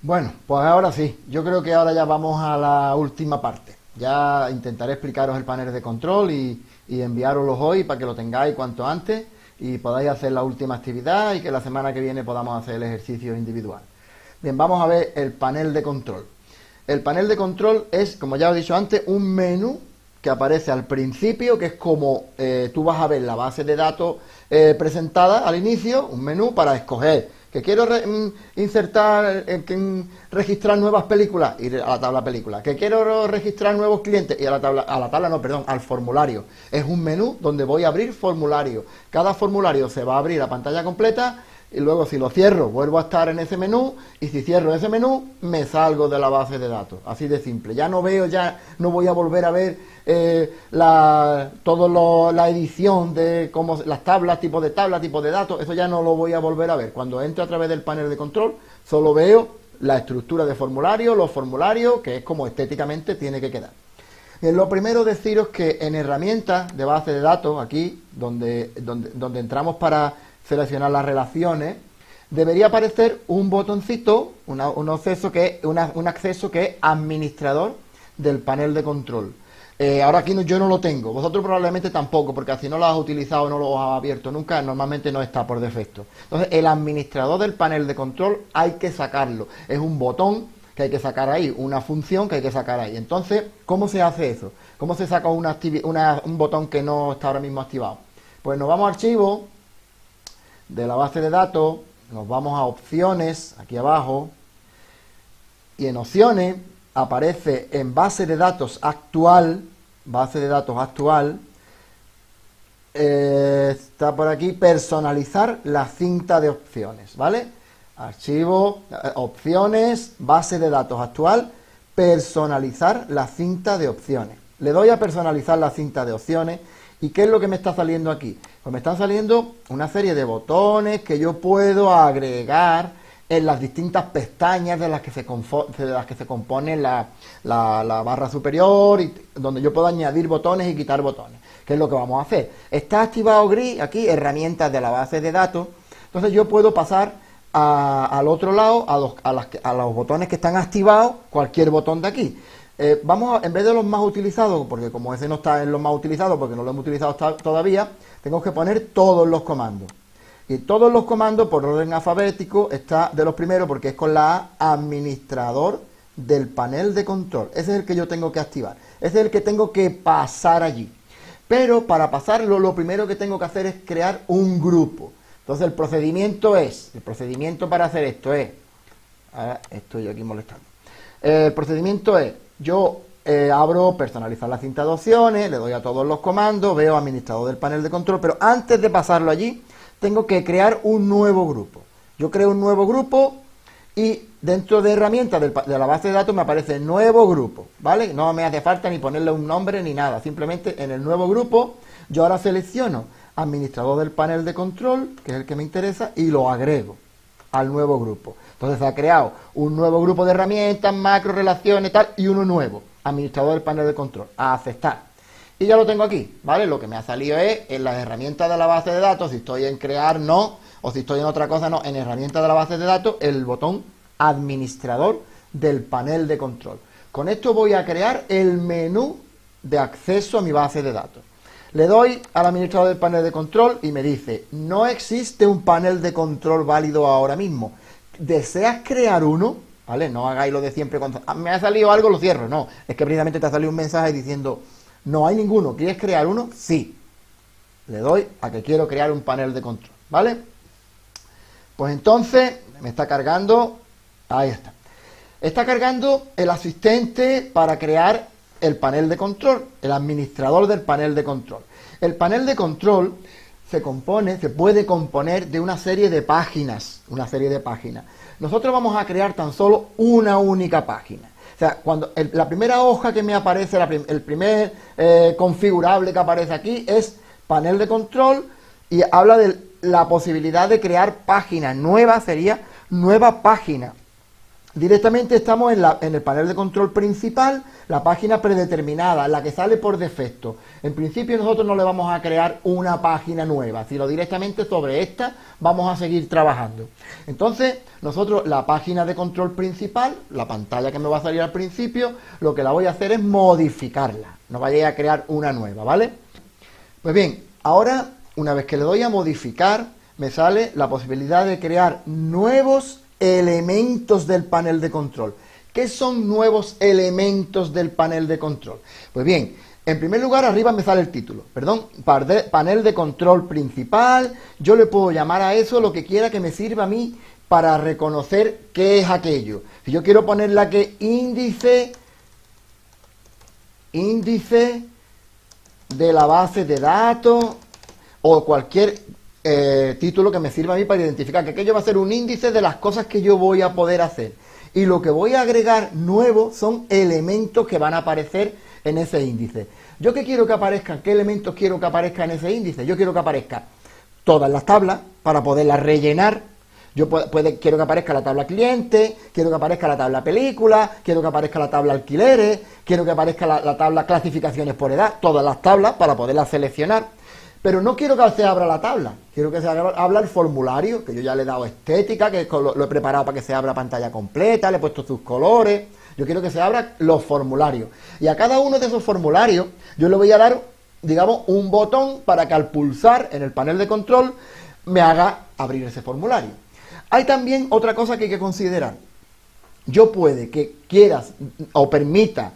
Bueno, pues ahora sí, yo creo que ahora ya vamos a la última parte. Ya intentaré explicaros el panel de control y enviároslos hoy para que lo tengáis cuanto antes y podáis hacer la última actividad y que la semana que viene podamos hacer el ejercicio individual. Bien, vamos a ver el panel de control. El panel de control es, como ya os he dicho antes, un menú que aparece al principio, que es como tú vas a ver la base de datos presentada al inicio, un menú para escoger que quiero insertar, registrar nuevas películas, ir a la tabla películas, que quiero registrar nuevos clientes, y al formulario. Es un menú donde voy a abrir formulario. Cada formulario se va a abrir a pantalla completa y luego si lo cierro vuelvo a estar en ese menú y si cierro ese menú me salgo de la base de datos. Así de simple. Ya no voy a volver a ver la edición de cómo las tablas, tipo de datos. Eso ya no lo voy a volver a ver. Cuando entro a través del panel de control solo veo la estructura de formulario, los formularios, que es como estéticamente tiene que quedar. Bien, lo primero deciros que en herramientas de base de datos, aquí donde entramos para seleccionar las relaciones, debería aparecer un botoncito, un acceso que es administrador del panel de control. Ahora aquí yo no lo tengo, vosotros probablemente tampoco, porque si no lo has utilizado o no lo has abierto nunca, normalmente no está por defecto. Entonces, el administrador del panel de control hay que sacarlo. Es un botón que hay que sacar ahí, una función que hay que sacar ahí. Entonces, ¿cómo se hace eso? ¿Cómo se saca un botón que no está ahora mismo activado? Pues nos vamos a archivo de la base de datos, nos vamos a opciones, aquí abajo, y en opciones aparece en base de datos actual, está por aquí personalizar la cinta de opciones, ¿vale? Archivo, opciones, base de datos actual, personalizar la cinta de opciones. Le doy a personalizar la cinta de opciones. ¿Y qué es lo que me está saliendo aquí? Pues me están saliendo una serie de botones que yo puedo agregar en las distintas pestañas de las que se compone la barra superior, y donde yo puedo añadir botones y quitar botones. ¿Qué es lo que vamos a hacer? Está activado gris, aquí, herramientas de la base de datos. Entonces yo puedo pasar al otro lado, a los botones que están activados, cualquier botón de aquí. En vez de los más utilizados, porque como ese no está en los más utilizados, porque no lo hemos utilizado todavía, tengo que poner todos los comandos. Y todos los comandos, por orden alfabético, está de los primeros, porque es con la A, administrador del panel de control. Ese es el que yo tengo que activar. Ese es el que tengo que pasar allí. Pero para pasarlo, lo primero que tengo que hacer es crear un grupo. Entonces el procedimiento para hacer esto es, ahora estoy aquí molestando. El procedimiento es, yo abro personalizar la cinta de opciones, le doy a todos los comandos, veo administrador del panel de control, pero antes de pasarlo allí, tengo que crear un nuevo grupo. Yo creo un nuevo grupo y dentro de herramientas de la base de datos me aparece nuevo grupo, ¿vale? No me hace falta ni ponerle un nombre ni nada, simplemente en el nuevo grupo yo ahora selecciono administrador del panel de control, que es el que me interesa, y lo agrego al nuevo grupo. Entonces se ha creado un nuevo grupo de herramientas, macro, relaciones, tal, y uno nuevo, administrador del panel de control, a aceptar. Y ya lo tengo aquí, ¿vale? Lo que me ha salido es en las herramientas de la base de datos, si estoy en crear, no, o si estoy en otra cosa, no, en herramientas de la base de datos, el botón administrador del panel de control. Con esto voy a crear el menú de acceso a mi base de datos. Le doy al administrador del panel de control y me dice, no existe un panel de control válido ahora mismo. ¿Deseas crear uno? ¿Vale? No hagáis lo de siempre. Cuando me ha salido algo, lo cierro. No, es que precisamente te ha salido un mensaje diciendo, no hay ninguno. ¿Quieres crear uno? Sí. Le doy a que quiero crear un panel de control. ¿Vale? Pues entonces, me está cargando. Ahí está. Está cargando el asistente para crear el panel de control, el administrador del panel de control. El panel de control se puede componer de una serie de páginas, Nosotros vamos a crear tan solo una única página. O sea, cuando la primera hoja que me aparece, el primer configurable que aparece aquí es panel de control y habla de la posibilidad de crear páginas nuevas, sería nueva página. directamente estamos en el panel de control principal, la página predeterminada, la que sale por defecto. En principio nosotros no le vamos a crear una página nueva, sino directamente sobre esta vamos a seguir trabajando. Entonces, nosotros la página de control principal, la pantalla que me va a salir al principio, lo que la voy a hacer es modificarla. No vayáis a crear una nueva, ¿vale? Pues bien, ahora, una vez que le doy a modificar, me sale la posibilidad de crear nuevos elementos del panel de control. ¿Qué son nuevos elementos del panel de control? Pues bien, en primer lugar arriba me sale el título, panel de control principal. Yo le puedo llamar a eso lo que quiera que me sirva a mí para reconocer qué es aquello. Si yo quiero ponerle aquí índice de la base de datos o cualquier título que me sirva a mí para identificar que aquello va a ser un índice de las cosas que yo voy a poder hacer. Y lo que voy a agregar nuevo son elementos que van a aparecer en ese índice. ¿Yo qué quiero que aparezcan? ¿Qué elementos quiero que aparezcan en ese índice? Yo quiero que aparezcan todas las tablas para poderlas rellenar. Yo quiero que aparezca la tabla cliente, quiero que aparezca la tabla película, quiero que aparezca la tabla alquileres, quiero que aparezca la tabla clasificaciones por edad, todas las tablas para poderlas seleccionar. Pero no quiero que se abra la tabla, quiero que se abra el formulario, que yo ya le he dado estética, que lo he preparado para que se abra pantalla completa, le he puesto sus colores. Yo quiero que se abran los formularios. Y a cada uno de esos formularios yo le voy a dar, digamos, un botón para que al pulsar en el panel de control me haga abrir ese formulario. Hay también otra cosa que hay que considerar. Yo puede que quieras o permita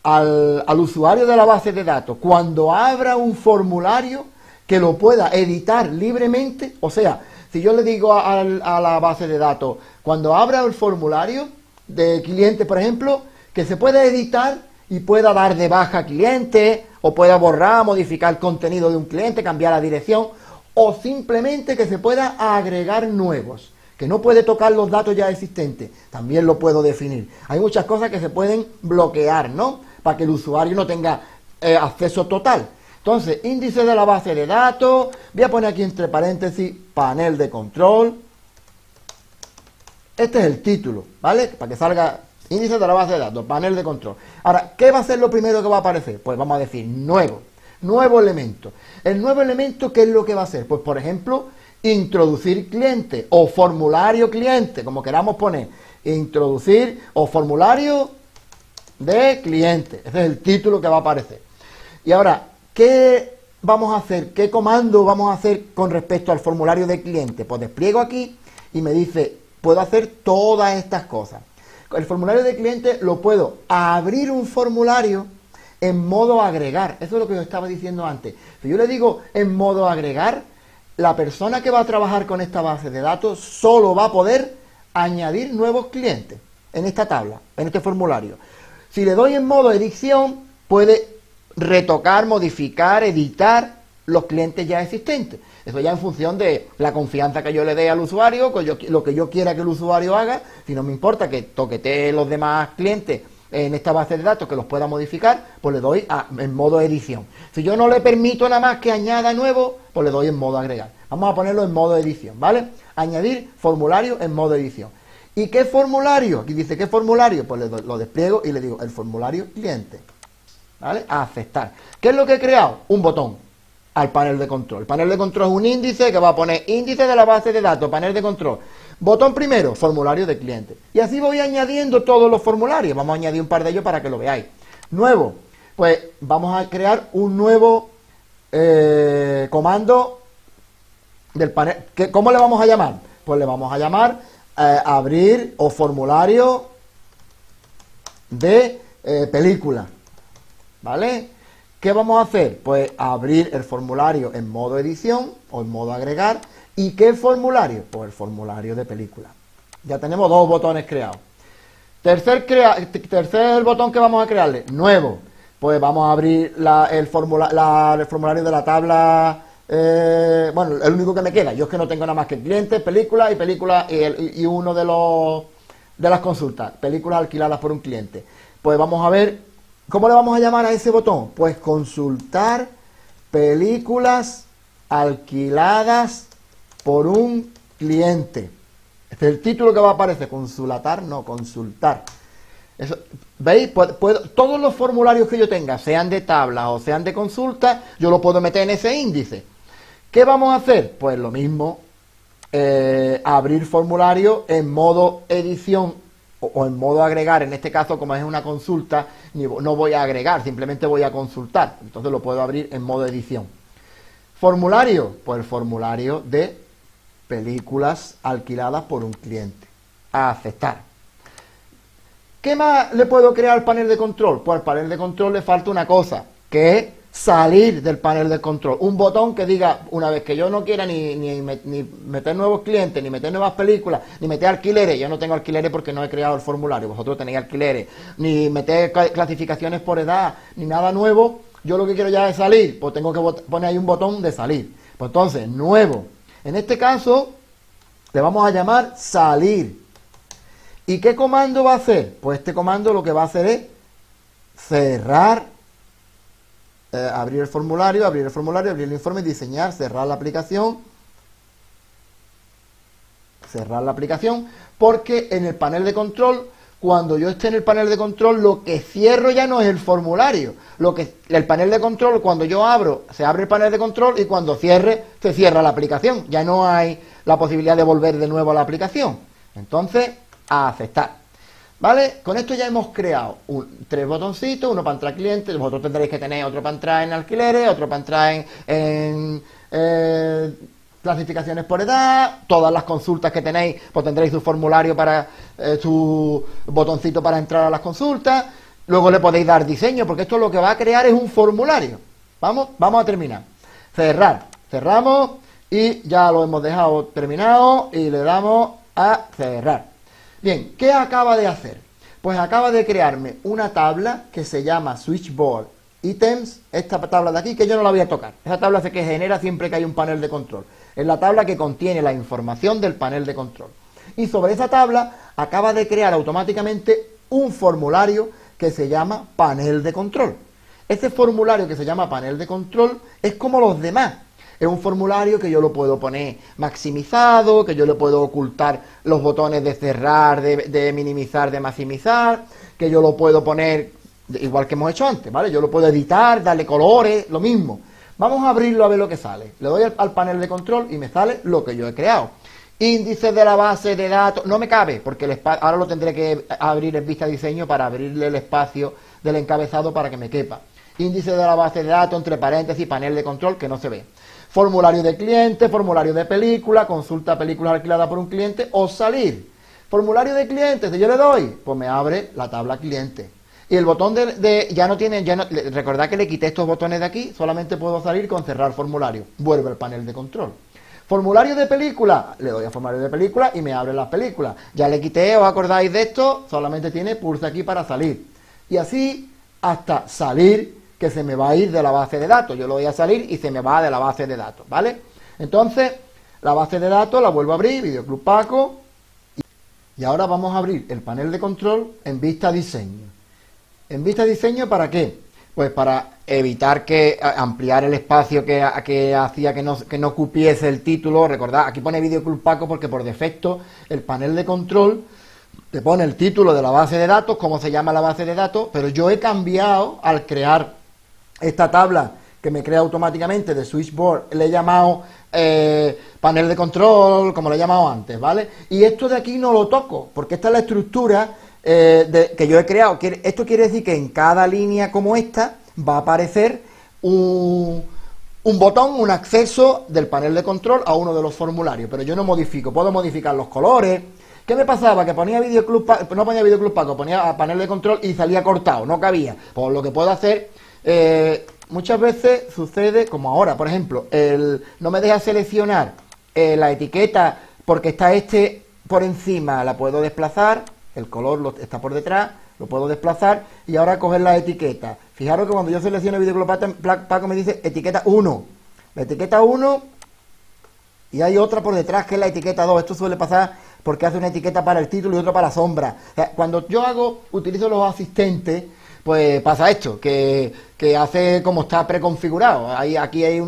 al usuario de la base de datos, cuando abra un formulario, que lo pueda editar libremente. O sea, si yo le digo a la base de datos, cuando abra el formulario de cliente, por ejemplo, que se pueda editar y pueda dar de baja cliente, o pueda borrar, modificar el contenido de un cliente, cambiar la dirección, o simplemente que se pueda agregar nuevos, que no puede tocar los datos ya existentes, también lo puedo definir. Hay muchas cosas que se pueden bloquear, ¿no?, para que el usuario no tenga acceso total. Entonces, índice de la base de datos, voy a poner aquí entre paréntesis, panel de control. Este es el título, ¿vale?, para que salga índice de la base de datos, panel de control. Ahora, ¿qué va a ser lo primero que va a aparecer? Pues vamos a decir nuevo elemento. El nuevo elemento, ¿qué es lo que va a hacer? Pues, por ejemplo, introducir cliente o formulario cliente, como queramos poner, introducir o formulario de cliente. Ese es el título que va a aparecer. Y ahora, ¿qué vamos a hacer? ¿Qué comando vamos a hacer con respecto al formulario de cliente? Pues despliego aquí y me dice, puedo hacer todas estas cosas. El formulario de cliente lo puedo abrir un formulario en modo agregar. Eso es lo que yo estaba diciendo antes. Si yo le digo en modo agregar, la persona que va a trabajar con esta base de datos solo va a poder añadir nuevos clientes en esta tabla, en este formulario. Si le doy en modo edición, puede retocar, modificar, editar los clientes ya existentes. Eso ya en función de la confianza que yo le dé al usuario, lo que yo quiera que el usuario haga. Si no me importa que toquetee los demás clientes en esta base de datos, que los pueda modificar, pues le doy en modo edición. Si yo no le permito nada más que añada nuevo, pues le doy en modo agregar. Vamos a ponerlo en modo edición, ¿vale? Añadir formulario en modo edición. ¿Y qué formulario? Aquí dice, ¿qué formulario? Pues lo despliego y le digo, el formulario cliente, ¿vale? A aceptar. ¿Qué es lo que he creado? Un botón al panel de control. El panel de control es un índice que va a poner índice de la base de datos, panel de control. Botón primero, formulario de cliente. Y así voy añadiendo todos los formularios. Vamos a añadir un par de ellos para que lo veáis. Nuevo, pues vamos a crear un nuevo comando del panel. ¿Cómo le vamos a llamar? Pues le vamos a llamar abrir o formulario de película, ¿vale? ¿Qué vamos a hacer? Pues abrir el formulario en modo edición o en modo agregar. ¿Y qué formulario? Pues el formulario de película. Ya tenemos dos botones creados. Tercer botón que vamos a crearle, nuevo. Pues vamos a abrir el formulario de la tabla. Bueno, el único que me queda. Yo es que no tengo nada más que clientes, películas y uno de las consultas. Películas alquiladas por un cliente. Pues vamos a ver, ¿cómo le vamos a llamar a ese botón? Pues consultar películas alquiladas por un cliente. Este es el título que va a aparecer, consultar, no consultar. Eso, ¿veis? Todos los formularios que yo tenga, sean de tabla o sean de consulta, yo lo puedo meter en ese índice. ¿Qué vamos a hacer? Pues lo mismo, abrir formulario en modo edición o en modo agregar. En este caso, como es una consulta, no voy a agregar, simplemente voy a consultar. Entonces lo puedo abrir en modo edición. Formulario, pues el formulario de películas alquiladas por un cliente. A aceptar. ¿Qué más le puedo crear al panel de control? Pues al panel de control le falta una cosa, que es salir del panel de control. Un botón que diga, una vez que yo no quiera ni meter nuevos clientes, ni meter nuevas películas, ni meter alquileres, yo no tengo alquileres porque no he creado el formulario, vosotros tenéis alquileres, ni meter clasificaciones por edad, ni nada nuevo, yo lo que quiero ya es salir, pues tengo que poner ahí un botón de salir. Pues entonces, nuevo. En este caso, le vamos a llamar salir. ¿Y qué comando va a hacer? Pues este comando lo que va a hacer es cerrar, abrir el formulario, abrir el informe, diseñar, cerrar la aplicación, porque en el panel de control, cuando yo esté en el panel de control, lo que cierro ya no es el formulario. El panel de control, cuando yo abro, se abre el panel de control y cuando cierre, se cierra la aplicación. Ya no hay la posibilidad de volver de nuevo a la aplicación. Entonces, a aceptar. ¿Vale? Con esto ya hemos creado 3 botoncitos, uno para entrar clientes, vosotros tendréis que tener otro para entrar en alquileres, otro para entrar en clasificaciones por edad, todas las consultas que tenéis, pues tendréis su formulario para su botoncito para entrar a las consultas, luego le podéis dar diseño, porque esto lo que va a crear es un formulario. Vamos a terminar. Cerrar. Cerramos y ya lo hemos dejado terminado y le damos a cerrar. Bien, ¿qué acaba de hacer? Pues acaba de crearme una tabla que se llama Switchboard Items, esta tabla de aquí, que yo no la voy a tocar. Esa tabla se genera siempre que hay un panel de control. Es la tabla que contiene la información del panel de control. Y sobre esa tabla acaba de crear automáticamente un formulario que se llama panel de control. Ese formulario que se llama panel de control es como los demás. Es un formulario que yo lo puedo poner maximizado, que yo le puedo ocultar los botones de cerrar, de minimizar, de maximizar, que yo lo puedo poner igual que hemos hecho antes, ¿vale? Yo lo puedo editar, darle colores, lo mismo. Vamos a abrirlo a ver lo que sale. Le doy al panel de control y me sale lo que yo he creado. Índice de la base de datos, no me cabe, porque ahora lo tendré que abrir en vista diseño para abrirle el espacio del encabezado para que me quepa. Índice de la base de datos, entre paréntesis, panel de control, que no se ve. Formulario de cliente, formulario de película, consulta películas alquiladas por un cliente o salir. Formulario de cliente, si yo le doy, pues me abre la tabla cliente. Y el botón recordad que le quité estos botones de aquí, solamente puedo salir con cerrar formulario. Vuelve al panel de control. Formulario de película, le doy a formulario de película y me abre las películas. Ya le quité, ¿os acordáis de esto? Solamente tiene pulsa aquí para salir. Y así hasta salir, que se me va a ir de la base de datos. Yo lo voy a salir y se me va de la base de datos, ¿vale? Entonces, la base de datos la vuelvo a abrir, Videoclub Paco. Y ahora vamos a abrir el panel de control en vista diseño. ¿En vista diseño para qué? Pues para evitar ampliar el espacio que hacía que no cupiese el título. Recordad, aquí pone Videoclub Paco porque por defecto el panel de control te pone el título de la base de datos, cómo se llama la base de datos, pero yo he cambiado al crear esta tabla que me crea automáticamente de Switchboard, le he llamado panel de control, como le he llamado antes, ¿vale? Y esto de aquí no lo toco, porque esta es la estructura que yo he creado. Esto quiere decir que en cada línea como esta va a aparecer un botón, un acceso del panel de control a uno de los formularios, pero yo no modifico, puedo modificar los colores. ¿Qué me pasaba? Que ponía Videoclub Paco, no ponía Videoclub Paco, ponía panel de control y salía cortado, no cabía. Pues lo que puedo hacer, muchas veces sucede como ahora, por ejemplo, no me deja seleccionar la etiqueta porque está por encima, la puedo desplazar, el color está por detrás, lo puedo desplazar y ahora coger la etiqueta. Fijaros que cuando yo selecciono Videoclub Paco me dice etiqueta 1. La etiqueta 1 y hay otra por detrás que es la etiqueta 2. Esto suele pasar porque hace una etiqueta para el título y otra para la sombra. O sea, cuando yo utilizo los asistentes, pues pasa esto, que hace como está preconfigurado. Aquí hay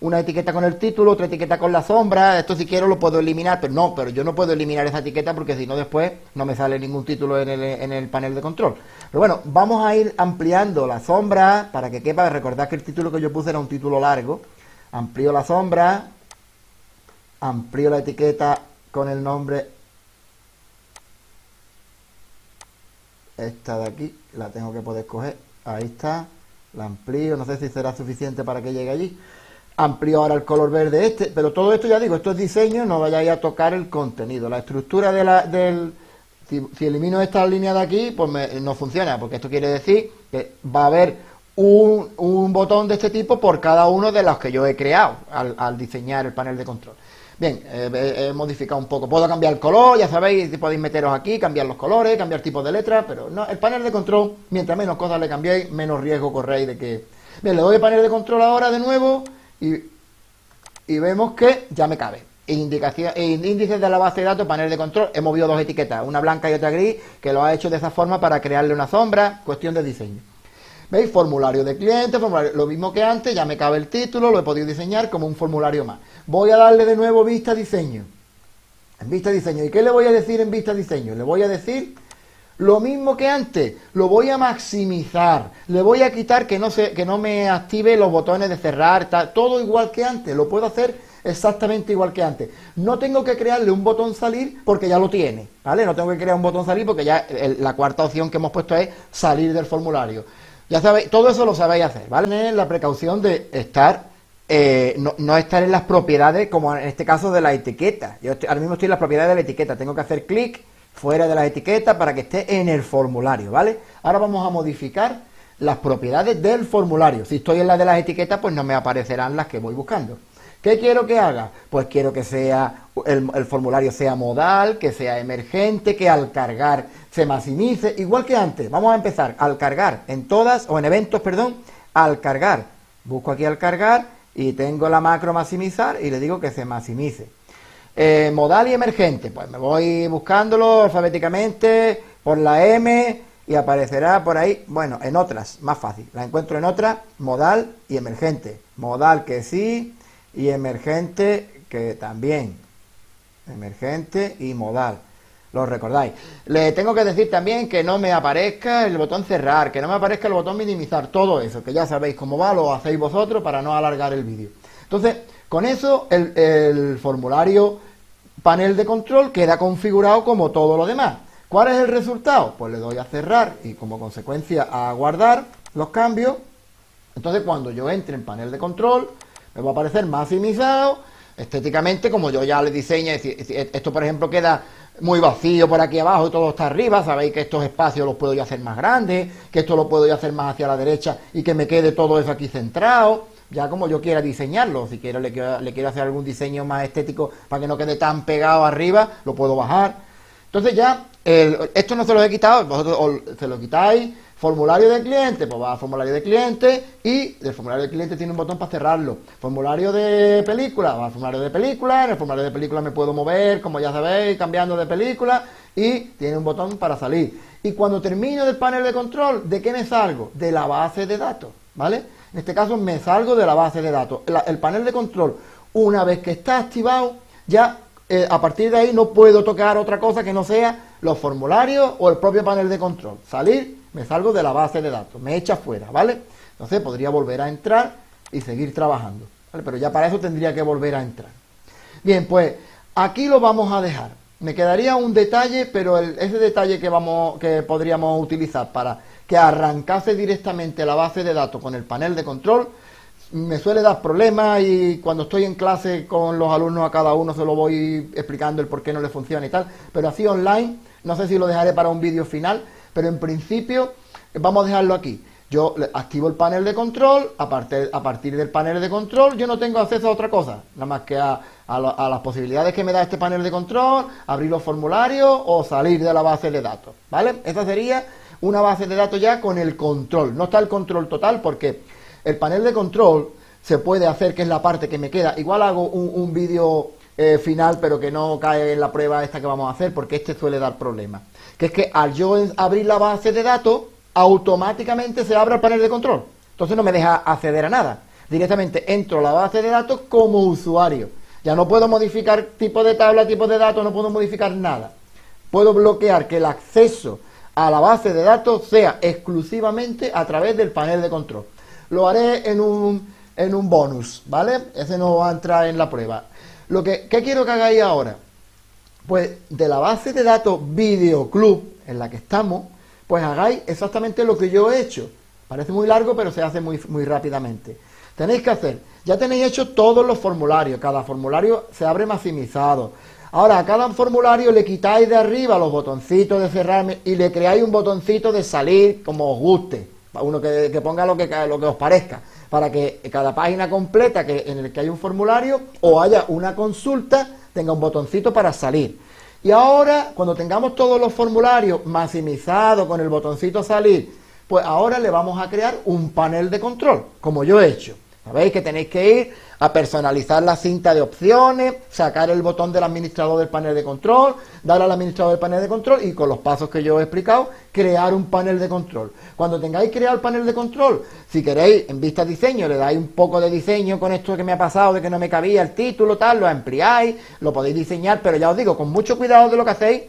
una etiqueta con el título, otra etiqueta con la sombra, esto si quiero lo puedo eliminar, pero yo no puedo eliminar esa etiqueta porque si no después no me sale ningún título en el panel de control. Pero bueno, vamos a ir ampliando la sombra para que quepa. Recordad que el título que yo puse era un título largo. Amplío la sombra, amplío la etiqueta con el nombre, esta de aquí, la tengo que poder coger, ahí está, la amplío, no sé si será suficiente para que llegue allí. Amplío ahora el color verde este, pero todo esto ya digo, esto es diseño, no vayáis a tocar el contenido. La estructura si elimino esta línea de aquí, pues no funciona, porque esto quiere decir que va a haber un botón de este tipo por cada uno de los que yo he creado al diseñar el panel de control. Bien, he modificado un poco. Puedo cambiar el color, ya sabéis, podéis meteros aquí, cambiar los colores, cambiar tipos de letras, pero no, el panel de control, mientras menos cosas le cambiéis, menos riesgo corréis de que... Bien, le doy el panel de control ahora de nuevo y vemos que ya me cabe. Índices de la base de datos, panel de control, he movido dos etiquetas, una blanca y otra gris, que lo ha hecho de esa forma para crearle una sombra, cuestión de diseño. ¿Veis? Formulario de cliente, lo mismo que antes, ya me cabe el título, lo he podido diseñar como un formulario más. Voy a darle de nuevo vista diseño. En vista diseño. ¿Y qué le voy a decir en vista diseño? Le voy a decir lo mismo que antes, lo voy a maximizar, le voy a quitar que no me active los botones de cerrar, todo igual que antes, lo puedo hacer exactamente igual que antes. No tengo que crearle un botón salir porque ya lo tiene, ¿vale? No tengo que crear un botón salir porque ya la cuarta opción que hemos puesto es salir del formulario. Ya sabéis, todo eso lo sabéis hacer, ¿vale? Tener la precaución de estar, no estar en las propiedades, como en este caso de la etiqueta. Yo ahora mismo estoy en las propiedades de la etiqueta, tengo que hacer clic fuera de la etiqueta para que esté en el formulario, ¿vale? Ahora vamos a modificar las propiedades del formulario. Si estoy en la de las etiquetas, pues no me aparecerán las que voy buscando. ¿Qué quiero que haga? Pues quiero que sea el formulario sea modal, que sea emergente, que al cargar se maximice, igual que antes. Vamos a empezar al cargar en todas, o en eventos, perdón, al cargar. Busco aquí al cargar y tengo la macro maximizar y le digo que se maximice. Modal y emergente, pues me voy buscándolo alfabéticamente por la M y aparecerá por ahí, bueno, en otras, más fácil, la encuentro en otras, modal y emergente. Modal que sí y emergente que también, emergente y modal. Lo recordáis. Le tengo que decir también que no me aparezca el botón cerrar, que no me aparezca el botón minimizar, todo eso, que ya sabéis cómo va, lo hacéis vosotros para no alargar el vídeo. Entonces, con eso el formulario panel de control queda configurado como todo lo demás. ¿Cuál es el resultado? Pues le doy a cerrar y como consecuencia a guardar los cambios. Entonces, cuando yo entre en panel de control, me va a aparecer maximizado, estéticamente, como yo ya le diseño. Esto, por ejemplo, queda muy vacío por aquí abajo y todo está arriba. Sabéis que estos espacios los puedo yo hacer más grandes, que esto lo puedo yo hacer más hacia la derecha y que me quede todo eso aquí centrado, ya como yo quiera diseñarlo. Si quiero le quiero hacer algún diseño más estético para que no quede tan pegado arriba, lo puedo bajar. Entonces ya, esto no se lo he quitado, vosotros se lo quitáis. Formulario de cliente, pues va a formulario de cliente y del formulario de cliente tiene un botón para cerrarlo. Formulario de película, va al formulario de película, en el formulario de película me puedo mover, como ya sabéis, cambiando de película y tiene un botón para salir. Y cuando termino del panel de control, ¿de qué me salgo? De la base de datos, ¿vale? En este caso me salgo de la base de datos. El panel de control, una vez que está activado, ya a partir de ahí no puedo tocar otra cosa que no sea los formularios o el propio panel de control. Salir, me salgo de la base de datos, me echa fuera, ¿vale? Entonces podría volver a entrar y seguir trabajando, ¿vale? Pero ya para eso tendría que volver a entrar. Bien, pues aquí lo vamos a dejar. Me quedaría un detalle, pero ese detalle que podríamos utilizar para que arrancase directamente la base de datos con el panel de control, me suele dar problemas y cuando estoy en clase con los alumnos a cada uno se lo voy explicando el por qué no le funciona y tal, pero así online, no sé si lo dejaré para un vídeo final, pero en principio vamos a dejarlo aquí. Yo activo el panel de control, a partir del panel de control yo no tengo acceso a otra cosa, nada más que a las posibilidades que me da este panel de control, abrir los formularios o salir de la base de datos, ¿vale? Esa sería una base de datos ya con el control. No está el control total porque el panel de control se puede hacer, que es la parte que me queda. Igual hago un vídeo final, pero que no cae en la prueba esta que vamos a hacer, porque este suele dar problemas. Que es que al yo abrir la base de datos, automáticamente se abre el panel de control. Entonces no me deja acceder a nada. Directamente entro a la base de datos como usuario. Ya no puedo modificar tipo de tabla, tipo de datos, no puedo modificar nada. Puedo bloquear que el acceso a la base de datos sea exclusivamente a través del panel de control. Lo haré en un bonus, ¿vale? Ese no va a entrar en la prueba. ¿Qué quiero que hagáis ahora? Pues de la base de datos Videoclub en la que estamos, pues hagáis exactamente lo que yo he hecho. Parece muy largo, pero se hace muy rápidamente. Tenéis que hacer, ya tenéis hecho todos los formularios, cada formulario se abre maximizado. Ahora a cada formulario le quitáis de arriba los botoncitos de cerrar y le creáis un botoncito de salir como os guste, uno que ponga lo que os parezca, para que cada página completa en el que hay un formulario o haya una consulta tenga un botoncito para salir. Y ahora, cuando tengamos todos los formularios maximizados con el botoncito salir, pues ahora le vamos a crear un panel de control, como yo he hecho. Sabéis que tenéis que ir a personalizar la cinta de opciones, sacar el botón del administrador del panel de control, darle al administrador del panel de control y con los pasos que yo he explicado, crear un panel de control. Cuando tengáis creado el panel de control, si queréis en vista diseño, le dais un poco de diseño con esto que me ha pasado, de que no me cabía el título, tal, lo ampliáis, lo podéis diseñar, pero ya os digo, con mucho cuidado de lo que hacéis.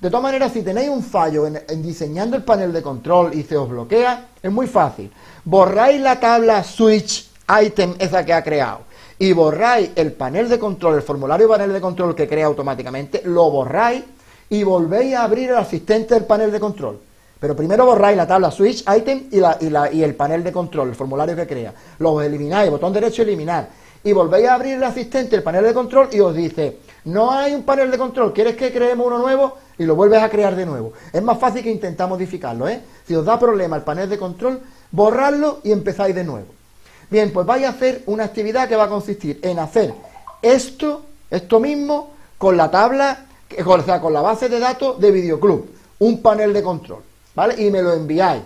De todas maneras, si tenéis un fallo en diseñando el panel de control y se os bloquea, es muy fácil. Borráis la tabla switch item esa que ha creado y borráis el panel de control, el formulario panel de control que crea automáticamente, lo borráis y volvéis a abrir el asistente del panel de control. Pero primero borráis la tabla switch item y el panel de control, el formulario que crea. Lo elimináis, botón derecho eliminar. Y volvéis a abrir el asistente, el panel de control y os dice, no hay un panel de control, ¿quieres que creemos uno nuevo? Y lo vuelves a crear de nuevo. Es más fácil que intentar modificarlo, ¿eh? Si os da problema el panel de control, borradlo y empezáis de nuevo. Bien, pues vais a hacer una actividad que va a consistir en hacer esto mismo con la tabla, o sea, con la base de datos de Videoclub, un panel de control, ¿vale? Y me lo enviáis.